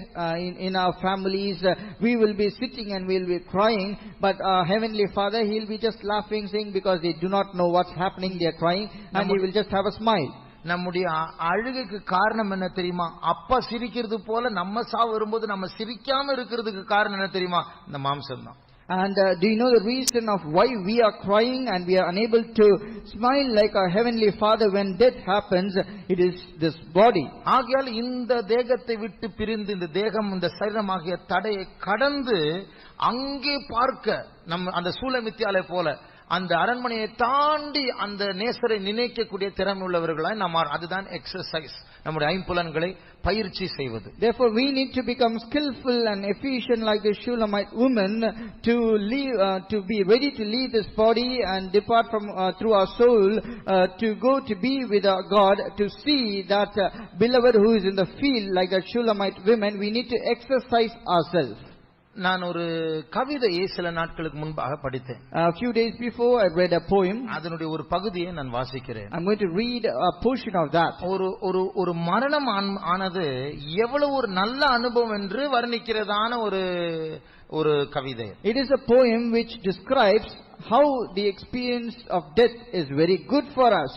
in our families, we will be sitting and we will be crying, but our Heavenly Father, He will be just laughing, saying, because they do not know what's happening, they are crying, and He will just have a smile. நம்முடைய அழுகைக்கு காரணம் என்ன தெரியுமா? அப்பா சிரிக்கிறது போல நம்ம சாவு வரும்போது நம்ம சிரிக்காம இருக்கிறதுக்கு காரணம் என்ன தெரியுமா? இந்த மாம்சம் தான். And do you know the reason of why we are crying and we are unable to smile like our Heavenly Father when death happens? It is this body. ஆகையால் இந்த தேகத்தை விட்டு பிரிந்து, இந்த தேகம் இந்த சரீரமாகிய தடையை கடந்து அங்கே பார்க்க, நம்ம அந்த சூலமித்தியாலை போல அந்த அரண்மனையை தாண்டி அந்த நேசரை நினைக்கக்கூடிய திறமை உள்ளவர்களாய் நாம், அதுதான் எக்ஸசைஸ், நம்முடைய ஐம்புலன்களை பயிற்சி செய்வது. Therefore we need to become skillful and efficient like the Shulamite woman to leave, to be ready to leave this body and depart from through our soul to go to be with our God, to see that beloved who is in the field like the Shulamite women. We need to exercise ourselves. நான் ஒரு கவிதையை சில நாட்களுக்கு முன்பாக படித்தேன். A few days before I read a poem. அதனுடைய ஒரு பகுதியை நான் வாசிக்கிறேன். I'm going to read a portion of that. ஒரு மரணம் ஆனது எவ்வளவு ஒரு நல்ல அனுபவம் என்று வர்ணிக்கிறதான ஒரு கவிதை. It is a poem which describes how the experience of death is very good for us.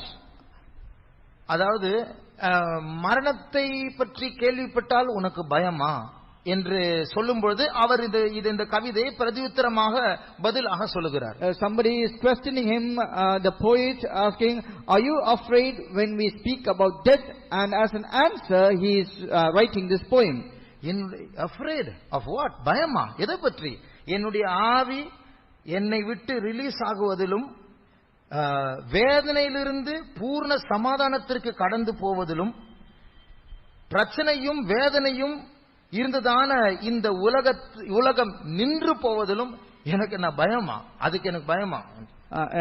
அதாவது மரணத்தை பற்றி கேள்விப்பட்டால் உனக்கு பயமா என்று சொல்லும்போது அவர் இந்த கவிதையை பிரதியுத்தரமாக பதிலாக சொல்லுகிறார். Somebody is questioning him, the poet asking, are you afraid when we speak about death? And as an answer he is writing this poem. Afraid of what? பயமா எதை பற்றி? என்னுடைய ஆவி என்னை விட்டு ரிலீஸ் ஆகுவதிலும் வேதனையிலிருந்து பூர்ண சமாதானத்திற்கு கடந்து போவதிலும் பிரச்சனையும் வேதனையும் இருந்ததான இந்த உலகம் நின்று போவதிலும் எனக்கு என்ன பயமா? அதுக்கு எனக்கு பயமா?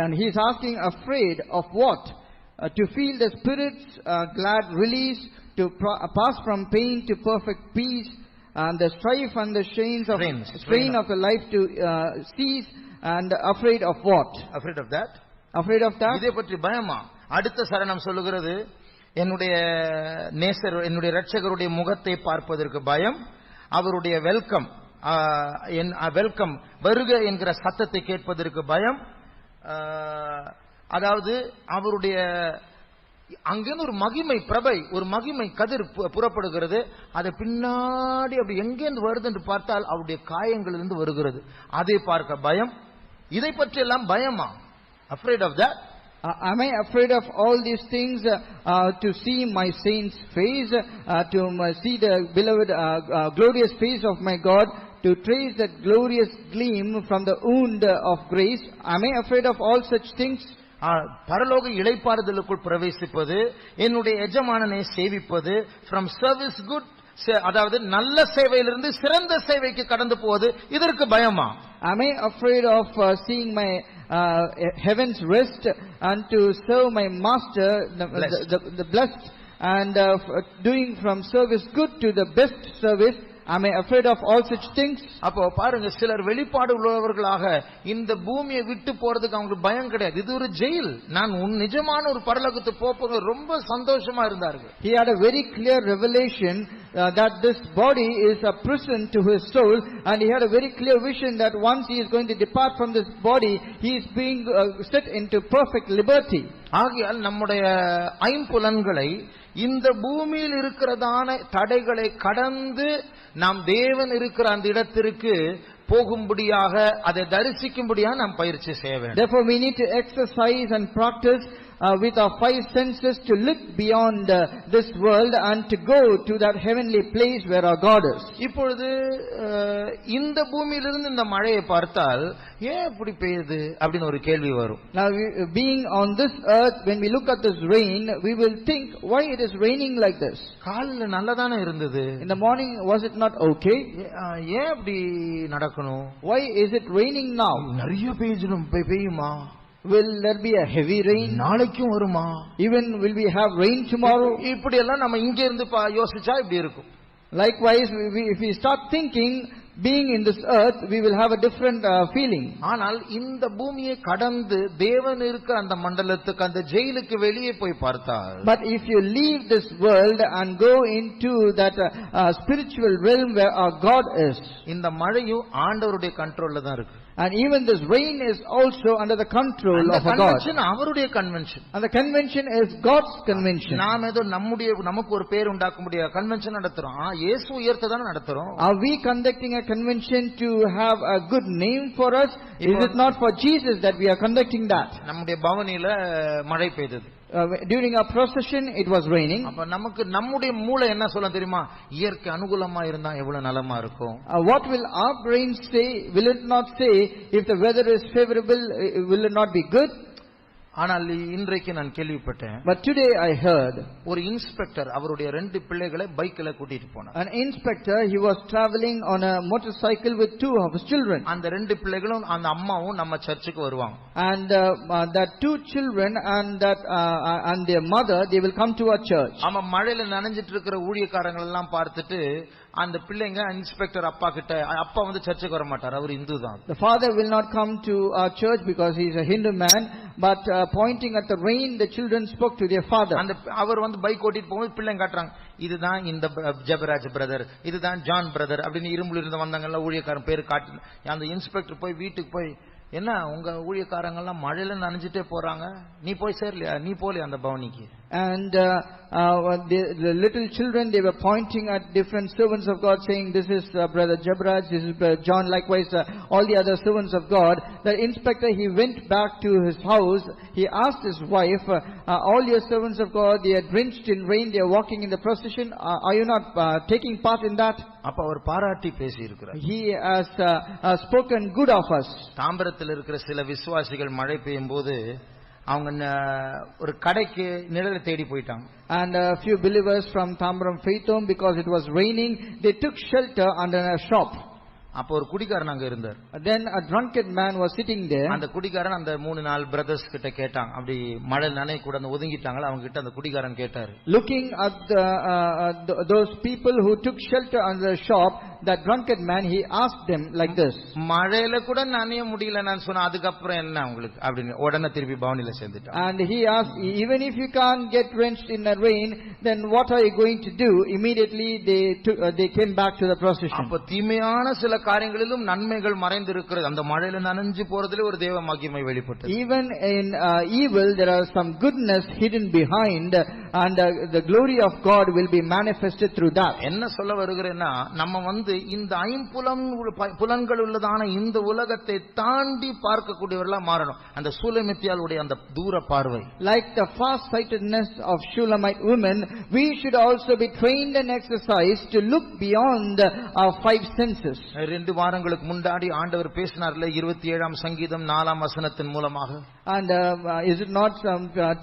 And he is asking, afraid of what? To feel the Spirit's glad release, to pass from pain to perfect peace, and the strife and the strain of the life to cease, and afraid of what? Afraid of that? Afraid of that? இதை பற்றி பயமா? அடுத்த சரணம் சொல்லுகிறது, என்னுடைய நேசர், என்னுடைய இரட்சகருடைய முகத்தை பார்ப்பதற்கு பயம், அவருடைய வெல்கம் வருக என்கிற சத்தத்தை கேட்பதற்கு பயம். அதாவது அவருடைய அங்கிருந்து ஒரு மகிமை பிரபை, ஒரு மகிமை கதிர் புறப்படுகிறது. அதை பின்னாடி அப்படி எங்கேருந்து வருது என்று பார்த்தால் அவருடைய காயங்களிலிருந்து வருகிறது. அதை பார்க்க பயம். இதை பற்றி எல்லாம் பயமா? Afraid of that? Am I afraid of all these things, to see my saint's face, to see the beloved glorious face of my God, to trace that glorious gleam from the wound of grace? Am I afraid of all such things? பரலோக இளைப்பாறுதலுக்குள் பிரவேசிப்பது, என்னுடைய எஜமானனை சேவிப்பது, from service good, அதாவது நல்ல சேவையிலிருந்து சிறந்த சேவைக்கு கடந்து போவது, இதற்கு பயமா? Am I afraid of seeing my heaven's rest and to serve my master, the blessed, and doing from service good to the best service? Am I afraid of all such things? அப்போ பாருங்க, சிலர் வெளிப்பாடு உள்ளவர்களாக இந்த பூமியை விட்டு போறதுக்கு அவங்களுக்கு பயம் கிடையாது. இது ஒரு ஜெயில். நான் நிஜமான ஒரு பரலோகத்துக்கு போக ரொம்ப சந்தோஷமா இருந்தார்கள். He had a very clear revelation that this body is a prison to his soul, and he had a very clear vision that once he is going to depart from this body, he is being set into perfect liberty. ஆகையால் நம்முடைய ஐம்புலன்களை இந்த பூமியில் இருக்கிறதான தடைகளை கடந்து நாம் தேவன் இருக்கிற அந்த இடத்திற்கு போகும்படியாக, அதை தரிசிக்கும்படியாக நாம் பயிற்சி செய்ய வேண்டும். Therefore we need to exercise and practice with our five senses to look beyond this world and to go to that heavenly place where our God is. இப்பொழுது இந்த பூமியிலிருந்து இந்த மழையை பார்த்தால் ஏன் இப்படி பெய்யுது அப்படின்னு ஒரு கேள்வி வரும். Now being on this earth, when we look at this rain, we will think why it is raining like this. காலையில நல்லதானே இருந்தது. In the morning was it not okay? ஏன் இப்படி நடக்கணும்? Why is it raining now? நிறைய பெய்யுமா? Will there be a heavy rain? நாளைக்கும் வருமா? Even will we have rain tomorrow? இப்படி எல்லாம் நம்ம இங்க இருந்து யோசிச்சா இப்படி இருக்கும். Likewise, if we start thinking, being in this earth, we will have a different feeling. ஆனால் இந்த பூமியை கடந்து தேவன் இருக்கிற அந்த மண்டலத்துக்கு, அந்த ஜெயிலுக்கு வெளியே போய் பார்த்தால், but if you leave this world and go into that spiritual realm where our God is, இந்த மழையும் ஆண்டவருடைய கண்ட்ரோல்ல தான் இருக்கு. and even this rain is also under the control of a God. அவருடைய convention. And the convention is God's convention. நாம் ஏதோ நமக்கு ஒரு பேர் உண்டாக்க முடியாது கன்வென்ஷன் நடத்துறோம். இயேசு உயர்த்ததான நடத்துறோம். Are we conducting a convention to have a good name for us? Is it not for Jesus that we are conducting that? நம்முடைய பவனில மழை பெய்தது. During our procession it was raining. அப்ப நமக்கு நம்முடைய மூளை என்ன சொல்ல தெரியுமா? இயற்கை அனுகூலமா இருந்தா எவ்வளவு நலமா இருக்கும். What will our brain say? Will it not say if the weather is favorable, will it not be good? ஆனால் இன்றைக்கு நான் கேள்விப்பட்டேன். But today I heard ஒரு இன்ஸ்பெக்டர் அவருடைய 2 பிள்ளைகளை பைக்ல கூட்டிட்டு போனார். an inspector, he was traveling on a motorcycle with 2 of his children. அந்த 2 பிள்ளைகளும் அந்த அம்மாவும் நம்ம சர்ச்சுக்கு வருவாங்க. And that 2 children and their mother, they will come to our church. ஆமா, மழையில நனைஞ்சிட்டு இருக்கிற ஊழியக்காரங்க எல்லாம் பார்த்துட்டு அந்த பிள்ளைங்க இன்ஸ்பெக்டர் அப்பா கிட்ட, அப்பா வந்து சர்ச்சுக்கு வர மாட்டார், அவர் இந்து தான். The father will not come to our church because he is a Hindu man, but pointing at the rain, the children spoke to their father. அந்த அவர் வந்து பைக் ஓட்டிட்டு போகும்போது பிள்ளைங்க காட்டுறாங்க, இதுதான் இந்த ஜெபராஜ் பிரதர், இதுதான் ஜான் பிரதர் அப்படின்னு இரும்புல இருந்து வந்தாங்கல்ல ஊழியக்காரன் பேரு காட்டு. அந்த இன்ஸ்பெக்டர் போய் வீட்டுக்கு போய், என்ன உங்க ஊழியக்காரங்க எல்லாம் மழையில நனைஞ்சிட்டே போறாங்க, நீ போய் சேரலையா, நீ போலியா அந்த பவனிக்கு? And the little children, they were pointing at different servants of God, saying, this is brother Jabraj, this is brother John, likewise all the other servants of God. The inspector, he went back to his house. He asked his wife, all your servants of God, they are drenched in rain, they are walking in the procession, are you not taking part in that? அப்ப அவர் பாராட்டி பேசி இருக்கிறார். He has spoken good of us. தாம்பரத்தில் இருக்கிற சில விசுவாசிகள் மழை பெய்யும் போது அவங்க ஒரு கடைக்கு நிழலை தேடி போயிட்டாங்க. And a few believers from Tambaram Faith Home, because it was raining, they took shelter under a shop. அப்ப ஒரு குடிகாரன் அங்க இருந்தார். Then a drunkard man was sitting there. அந்த குடிகாரன் அந்த 3-4 பிரதர்ஸ் கிட்ட கேட்டாங்க, அப்படி மழை நனைய கூட ஒதுங்கிட்டாங்களா, அவங்க கிட்ட அந்த குடிகாரன் கேட்டாரு. Looking at those people who took shelter under the shop, that drunkard man, he asked them like this, மழையில கூட நனைய முடியல நான் சொன்னா அதுக்கப்புறம் என்ன உங்களுக்கு அப்படின்னு உடனே திருப்பி பவனில சேர்ந்துட்டான். And he asked, even if you can't get drenched in the rain, then what are you going to do? Immediately they came back to the procession. அப்ப தீமையான சில காரியங்களிலும் நன்மைகள் மறைந்திருக்கிறது. அந்த மழையில நனைஞ்சு போறதுல ஒரு தேவ மகிமை வெளிப்பட்டது. Even in evil there are some goodness hidden behind, and the glory of God will be manifested through that. என்ன சொல்ல வருகிறேன்னா, நம்ம வந்து இந்த புலன்கள் உள்ளதான இந்த உலகத்தை தாண்டி பார்க்கக்கூடியவர்களா மாறணும். அந்த சூலமித்தியாளுடைய அந்த தூர பார்வை, like the far-sightedness of Shulamite women, we should also be trained and exercised to look beyond our 5 senses. 2 வாரங்களுக்கு முன்னாடி ஆண்டவர் பேசினார்ல 27ஆம் சங்கீதம் 4ஆம் வசனத்தின் மூலமாக. And is it not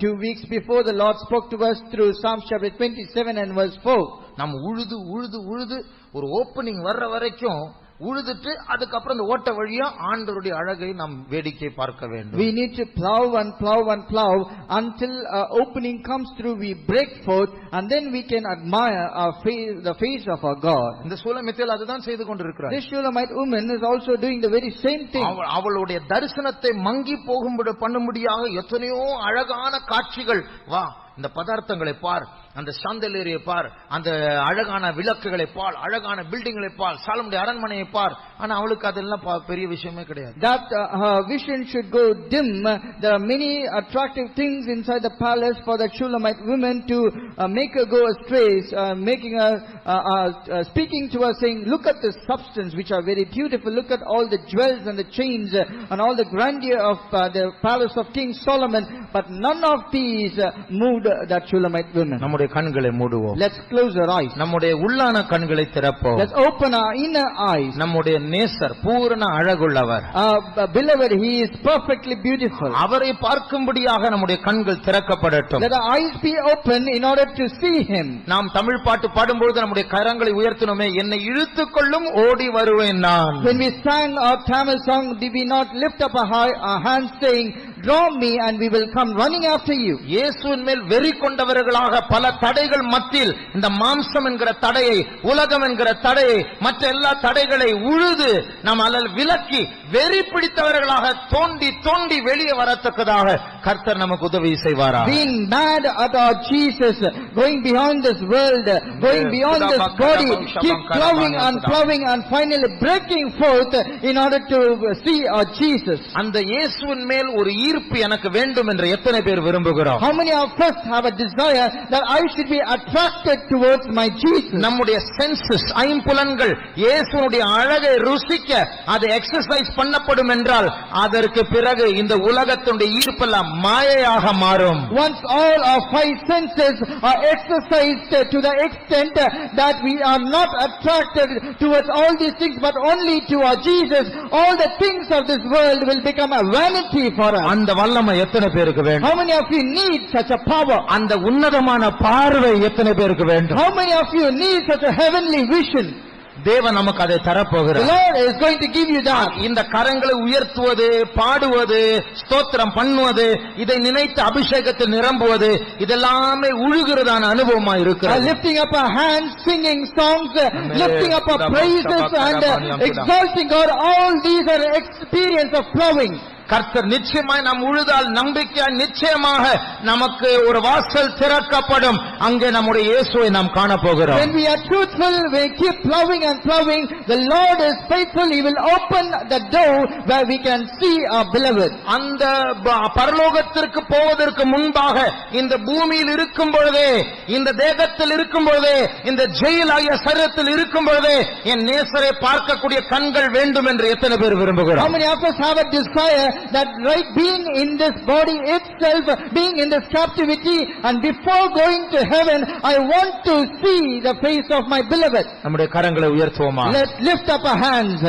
2 weeks before the Lord spoke to us through Psalm chapter 27 and verse 4? நாம் உழுது உழுது உழுது ஒரு ஓப்பனிங் வர்ற வரைக்கும் உழுதுட்டு அதுக்கப்புறம் அந்த ஓட்ட வழியா ஆண்டவருடைய அழகை நாம் வேடிக்கை பார்க்க வேண்டும். We need to plow and plow and plow until opening comes through. We break forth and then we can admire the face of our God. இந்த சூலமித்தேல் அதுதான் செய்து கொண்டிருக்கிறார். This Shulamite woman is also doing the very same thing. அவளுடைய தரிசனத்தை மங்கி போகும்படி பண்ணும்படியாக எத்தனையோ அழகான காட்சிகள். வா, இந்த பதார்த்தங்களை பார், அந்த சாந்தலேரியை பார், அந்த அழகான விளக்குகளை பார், அழகான பில்டிங்களை பார், சாலமோனுடைய அரண்மனையை பார். ஆனா அவளுக்கு அதெல்லாம் பெரிய விஷயமே கிடையாது. That her vision should go dim. There are many attractive things inside the palace for the Shulamite woman to make her go astray, making her speaking to her saying, look at the substance which are very beautiful, look at all the jewels and the chains and all the grandeur of the palace of King Solomon, but none of these moved that Shulamite woman. நம்முடைய கண்களை மூடுவோம். Let's close our eyes. நம்முடைய உள்ளான கண்களை திறப்போம். Let's open our inner eyes. நம்முடைய நேசர் பூரண அழகுள்ளவர். Beloved, he is perfectly beautiful. அவரை பார்க்கும்படியாக நம்முடைய கண்கள் திறக்கப்படட்டும். Let our eyes be open in order to see him. நாம் தமிழ் பாட்டு பாடும்போது நம்முடைய கரங்களை உயர்த்தினோமே, என்னை இழுத்துக்கொள்ளும் ஓடி வருவேன் நான். When we sang our Tamil song, did we not lift up our hands saying, draw me and we will come running after you? இயேசுவின் மேல் வெறி கொண்டவர்களாக பல தடைகள் மத்தியில் இந்த மாம்சம் என்கிற தடையை, உலகம் என்கிற தடையை, மற்ற எல்லா தடைகளை உழுது நாம் அல்ல விலக்கி வெறி பிடித்தவர்களாக தோண்டி தோண்டி வெளியே வரத்தக்கதாக கர்த்தர் நமக்கு உதவி செய்வாரா? Being mad at our Jesus, going beyond this world, going beyond this body, keep plowing and plowing and finally breaking forth in order to see our Jesus. அந்த இயேசுவின் மேல் ஒரு ஈர்ப்பு எனக்கு வேண்டும் என்று எத்தனை பேர் விரும்புகிறோம்? How many of us have a desire that I should be attracted towards my Jesus? நம்முடைய சென்சஸ், ஐம்புலன்கள் இயேசுவுடைய அழகை ருசிக்க அது எக்ஸர்சைஸ் பண்ணப்படும் என்றால் அதற்கு பிறகு இந்த உலகத்தினுடைய ஈர்ப்பெல்லாம் மாயையாக மாறும். Once all our five senses are exercised to the extent that we are not attracted towards all these things but only to our Jesus, all the things of this world will become a vanity for us. அந்த வல்லமை எத்தனை பேருக்கு வேண்டும்? How many of you need such a power? அந்த உன்னதமான பார்வை எத்தனை பேருக்கு வேண்டும்? How many of you need such a heavenly vision? தேவன் நமக்கு அதை தரப்போகிறார். The Lord is going to give you that. இந்த கரங்களை உயர்த்துவது, பாடுவது, ஸ்தோத்திரம் பண்ணுவது, இதை நினைத்து அபிஷேகத்தை நிரம்புவது, இதெல்லாமே உழுகிறதான அனுபவமா இருக்கிறது. Lifting up our hands, singing songs, lifting up our praises and exalting God, all these are experience of flowing. கர்த்தர் நிச்சயமாய் நாம் உழுதால் நம்பிக்கையாய் நிச்சயமாக நமக்கு ஒரு வாசல் திறக்கப்படும். அங்கே நம்முடைய இயேசுவை நாம் காண போகிறோம். When we are truthful, we keep plowing and plowing, the Lord is faithful. He will open the door where we can see our beloved. அந்த பரலோகத்திற்கு போவதற்கு முன்பாக இந்த பூமியில் இருக்கும் பொழுதே, இந்த தேகத்தில் இருக்கும் பொழுதே, இந்த ஜெயிலாகிய சரீரத்தில் இருக்கும் பொழுதே என் நேசரை பார்க்கக்கூடிய கண்கள் வேண்டும் என்று எத்தனை பேர் விரும்புகிறோம்? How many of us have a desire that right being in this body itself, being in this captivity, and before going to heaven, I want to see the face of my beloved? நம்முடைய கரங்களை உயர்த்துவோமா? Let's lift up our hands.